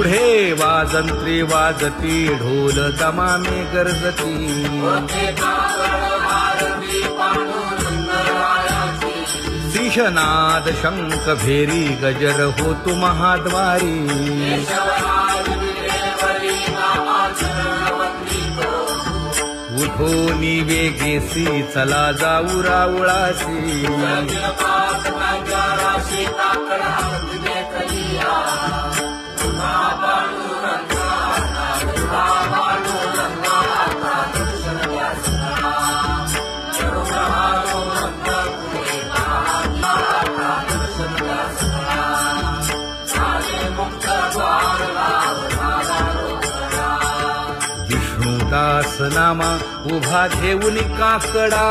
पुढे वाजंत्री वाजती ढोल दमामे गरजती शिशनाद शंख भेरी गजर होतु महाद्वारी उठो वेगेसी चला जाऊ रावळासी दास नामा उभा घेऊन काकडा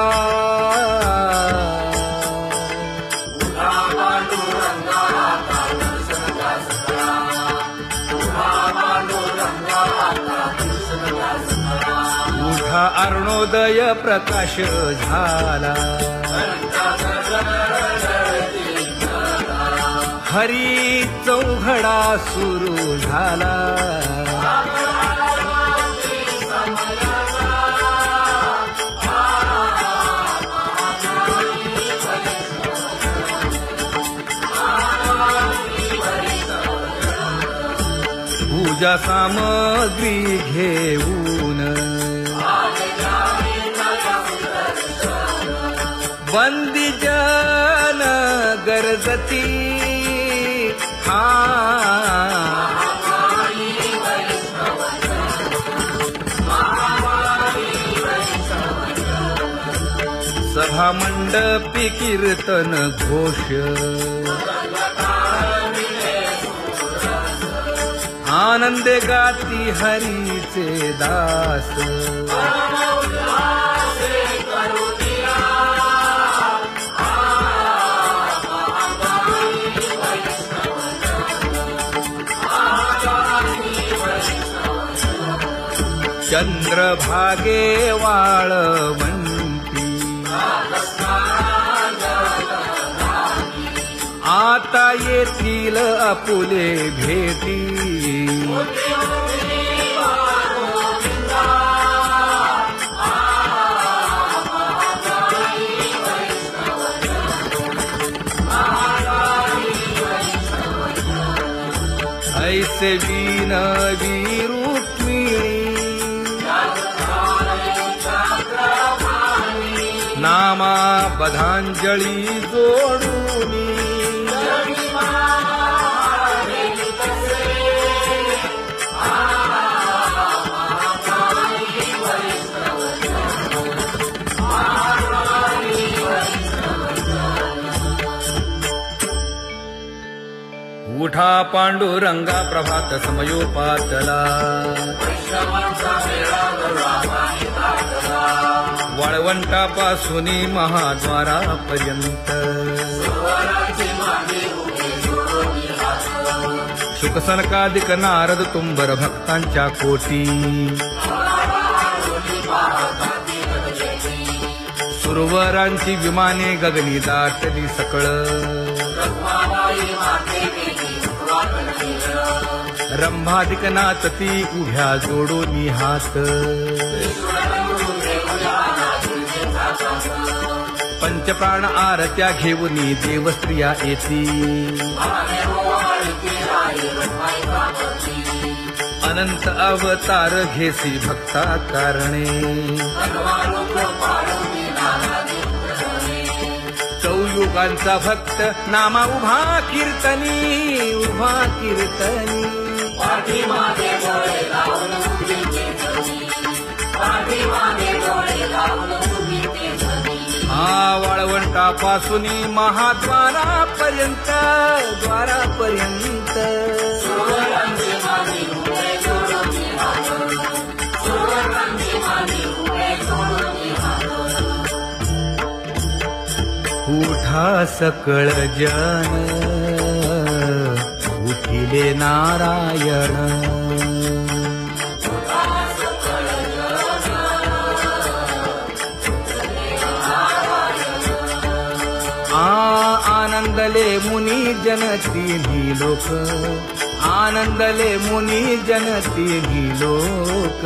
उठा अरुणोदय प्रकाश झाला हरी चौघडा सुरू झाला पूजा सामग्री घेऊन बंदी जन गरजती सभा मंडपी कीर्तन घोष आनंदे गाती हरीचे दास चंद्रभागे वाळवंती आता येथील आपुले भेटी ऐसे विनवी रुक्मिणी नामा बधांजळी जोडूनी उठा पांडुरंगा प्रभात समयोपातला वाळवंटापासून महाद्वारापर्यंत शुकसनकादिक नारद तुंबर भक्तांच्या कोटी सुरवरांची विमाने गगनी दाटली सकळ रंभादिक नाचती उभ्या जोडोनी हात पंचप्राण आरत्या घेऊनी देवस्त्रिया येती अनंत अवतार घेसी भक्ता कारणे चौयुगांचा भक्त नामा उभा कीर्तनी उभा कीर्तनी वाळवंटापासून महाद्वारापर्यंत द्वारापर्यंत उठा सकळ जन उठिले नारायण आनंदले मुनी जन तिन्ही लोक आनंदले मुनी जनती लोक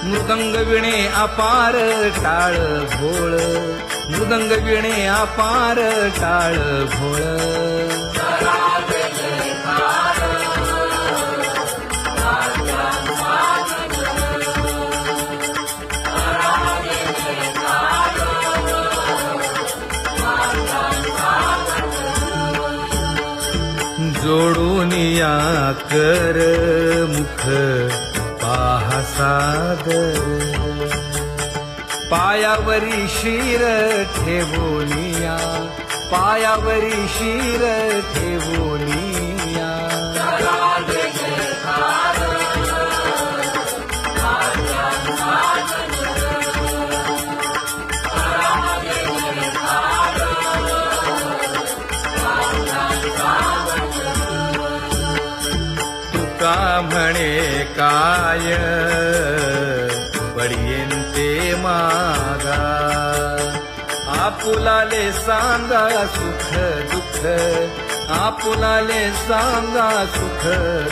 मृदंग विणे अपार टाळ भोळ मृदंग विणे अपार टाळ भोळ जोडून या कर मुख पाहा सादर पायावरी शिर ठेवोनिया पायावरी शिर ठेवोनिया तुका म्हणे काय बडियेंते मागा आपुलाले सांगा सुख दुःख आपुलाले सांगा सुख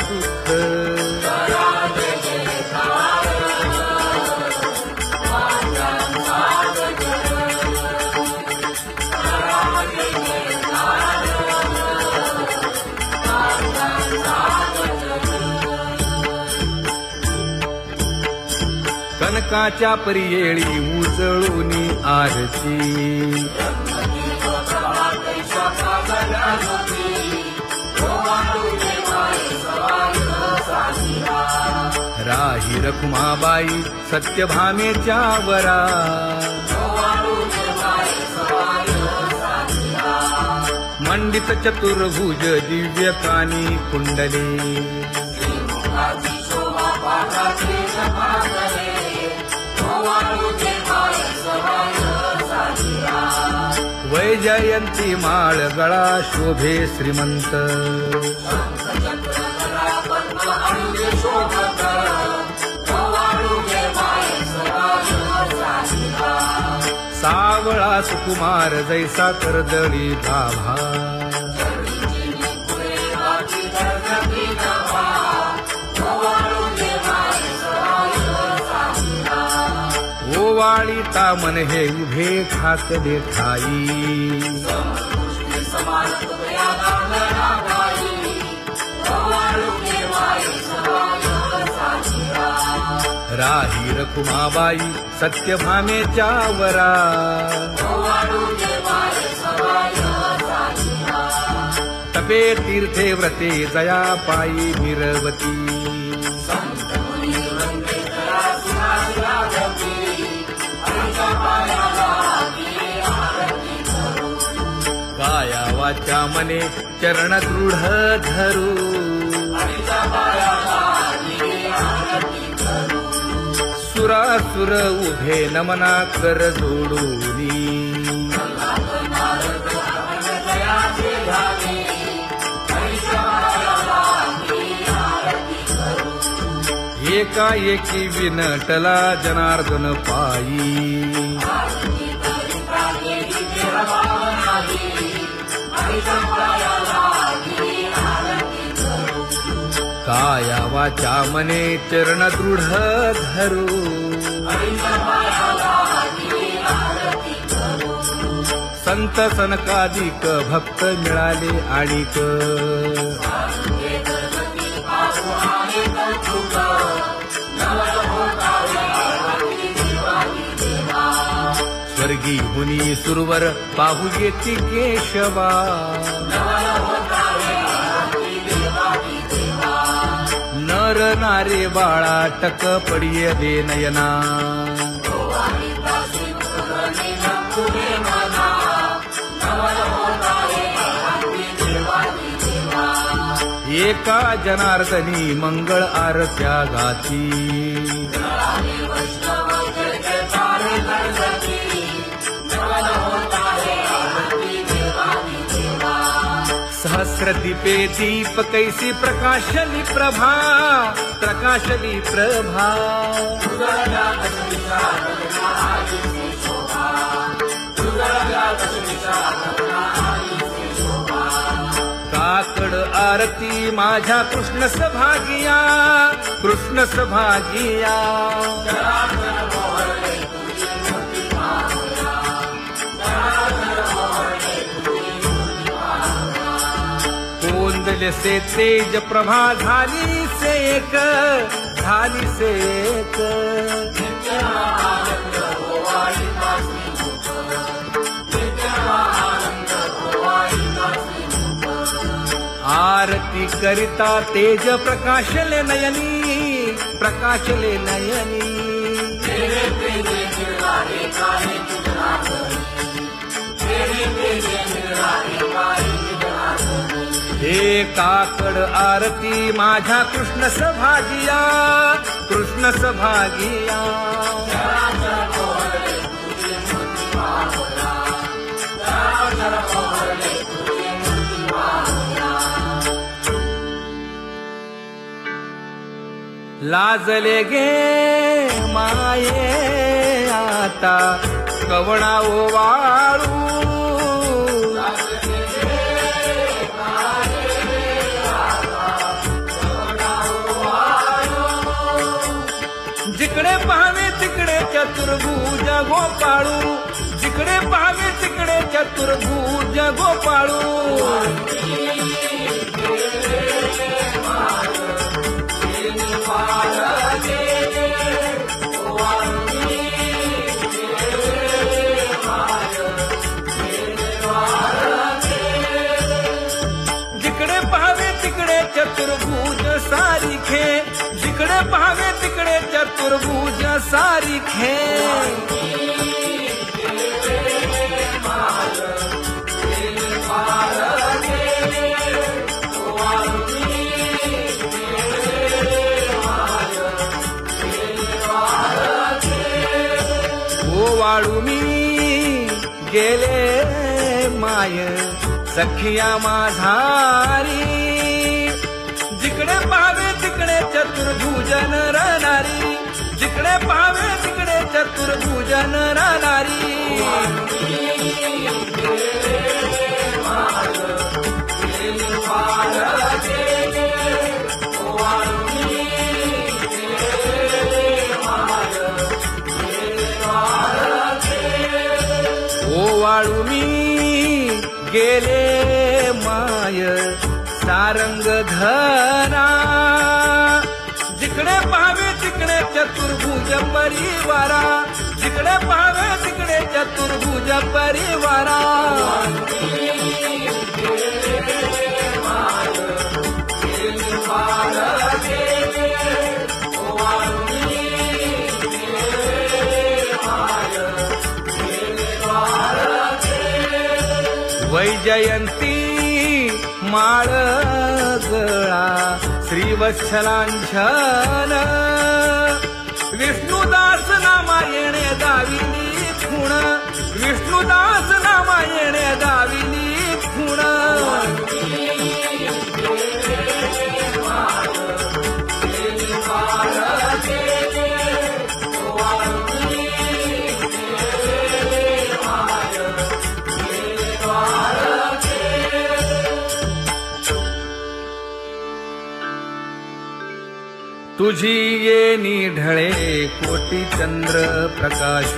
दुःख कनकाच्या परियेळी उजळूनी आरती राही रखुमाबाई सत्यभामेच्या वरा मंडित चतुर्भुज दिव्य कानी कुंडले वैजयंती माळ गळा शोभे श्रीमंत सावळा सुकुमार जैसा कर्दळी गाभा ओवाळी तामन हे उभे ठाकले ठाई राही रखुमाबाई सत्यभामेच्या वरा तपे तीर्थे व्रते जया पायी निरवती काया वाचा मने चरण दृढ धरू सुरासुर उभे नमना कर जोडूनी एकाएकी विनटला जनार्दन पायी काया वाचा मने चरण दृढ धरू संत सनकादिक भक्त मिळाले आणिक स्वर्गी हुनी सुरवर पाहू येती केशवा नर नारे बाळा टक पडिये दे नयना एका जनार्दनी मंगळ आरत्या गाती सहस्रदीपे दीप कैसी प्रकाशली प्रभा, प्रकाशली प्रभा. काकड आरती माझ्या कृष्ण सभागिया, कृष्ण सभागिया. कोंदले से तेज प्रभा झाली से एक, झाली से एक. आरती करिता तेज प्रकाशले नयनी, प्रकाशले नयनी. हे काकड आरती माझ्या कृष्ण सभागिया, कृष्ण सभागिया. लाजले गे माये आता कवणा ओवाळू. जिकडे पाहावे तिकडे चतुर्भुज गोपाळू, जिकडे पाहावे तिकडे चतुर्भुज गोपाळू. जिकडे पाहावे तिकडे चतुर्भुज सारिखे, जिकडे पाहावे तिकडे चतुर्भुज सारिखे. वाळू मी गेले माय सखिया माझारी. जिकडे पाहावे तिकडे चतुर्भुजन राहणारी, जिकडे पाहावे तिकडे चतुर्भुजन राहणारी. वाळू मी गेले माय सारंग धरा. जिकडे पाहावे तिकडे चतुर्भुज परिवारा, जिकडे पाहावे तिकडे चतुर्भुज परिवारा. वैजयंती माळ गळा श्रीवत्सलांछन. विष्णुदास नामायणे दाविनी खूण, विष्णुदास नामायणे दाविनी खूण. तुझी ये ढळे कोटी चंद्र प्रकाश.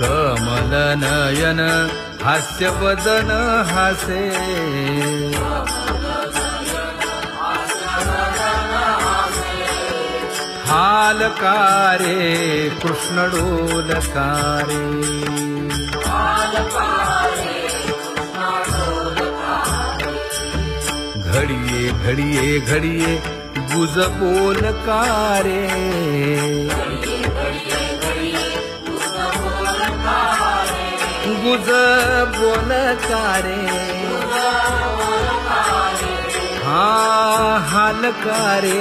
कमल नयन हास्य वदन हासे. हालकारे कृष्ण डोलकारे. घडिये घडिये घडिये गुज बोलकारे. गुज बोलकारे. हा हालकारे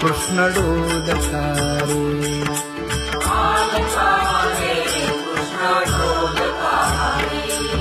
कृष्ण डोलकारे.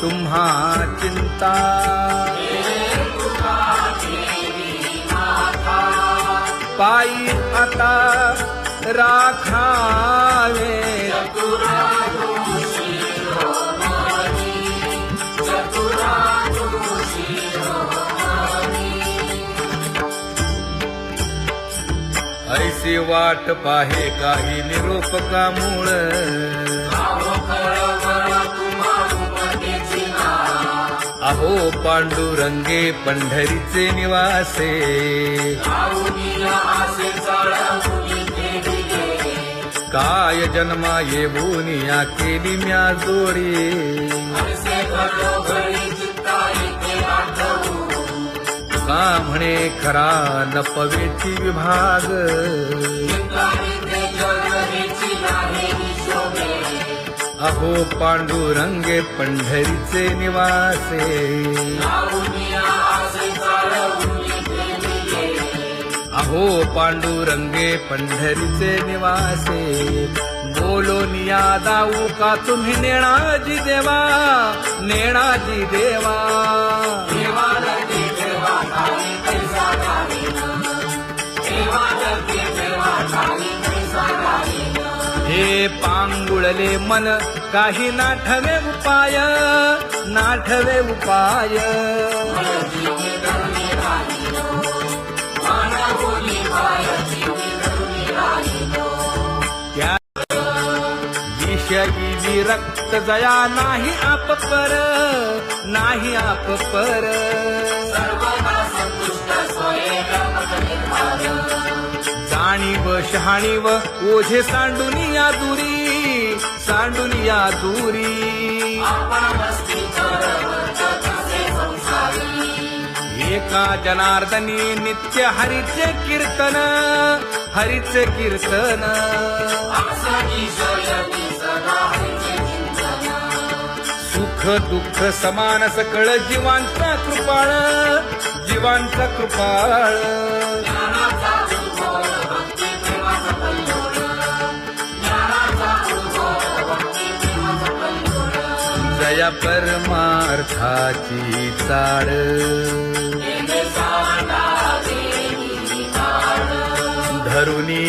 तुम्हा चिंता पायी आता राखावे ऐसी वाट पाहे काही निरोप का मूळ अहो पांडुरंगे पंढरीचे निवासे काय जन्मा येऊन या केली म्या जोडी का म्हणे खरा नपवेची विभाग अहो पांडुरंगे पंढरीचे निवासे अहो पांडुरंगे पंढरीचे निवासे बोलोनिया दाऊ का तुम्ही नेणाजी देवा नेणाजी देवा हे पांगुळले मन काही नाठवे उपाय नाठवे उपाय त्या विषयी विरक्त जया नाही आप पर नाही आप पर जाणीव शहाणीव ओझे सांडुनिया दूरी एका जनार्दनी नित्य हरीचे कीर्तन सुख दुःख समान सकळ जीवांचा कृपाळ जया परमार्थाची चाड धरुनी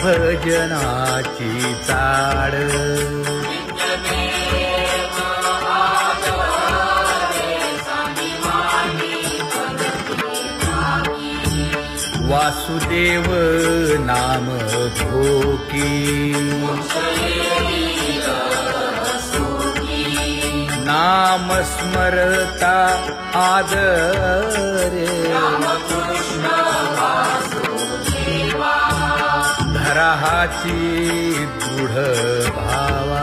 भजनाची चाड वासुदेव नाम भोकी नाम स्मरता आदरे धराहाची दृढ भावा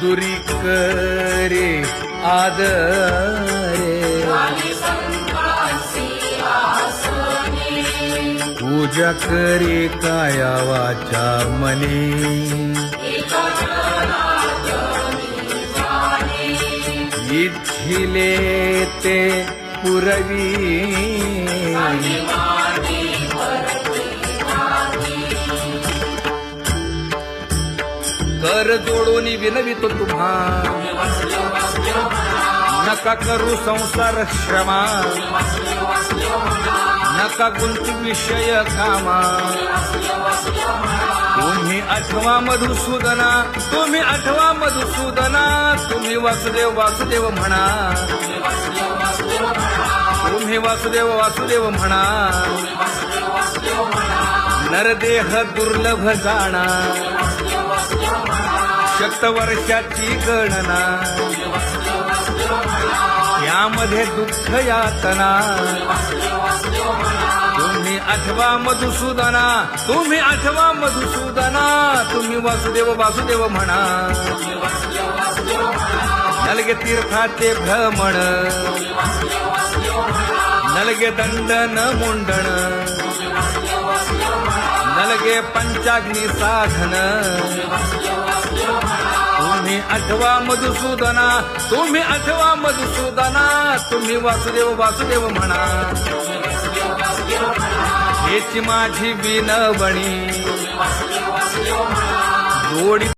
दुरी करे आदरे पूजा करे काया वाचा मने इच्छिले ते पुरवी कर जोडून विनवितो तुम्हा नका करू संसार श्रमा नका गुंतू विषय कामा तुम्ही आठवा मधुसूदना तुम्ही वासुदेव म्हणा तुम्ही वासुदेव म्हणा नरदेह दुर्लभ जाणा शतवर्षाची गणना यामध्ये दुःख यातना तुम्ही आठवा मधुसूदना तुम्ही वासुदेव म्हणा नलगे तीर्थाचे भ्रमण नलगे दंडन मुंडण नलगे पंचाग्नी साधन तुम्ही आठवा मधुसूदना तुम्ही वासुदेव म्हणा हेची माझी विनवणी जोडी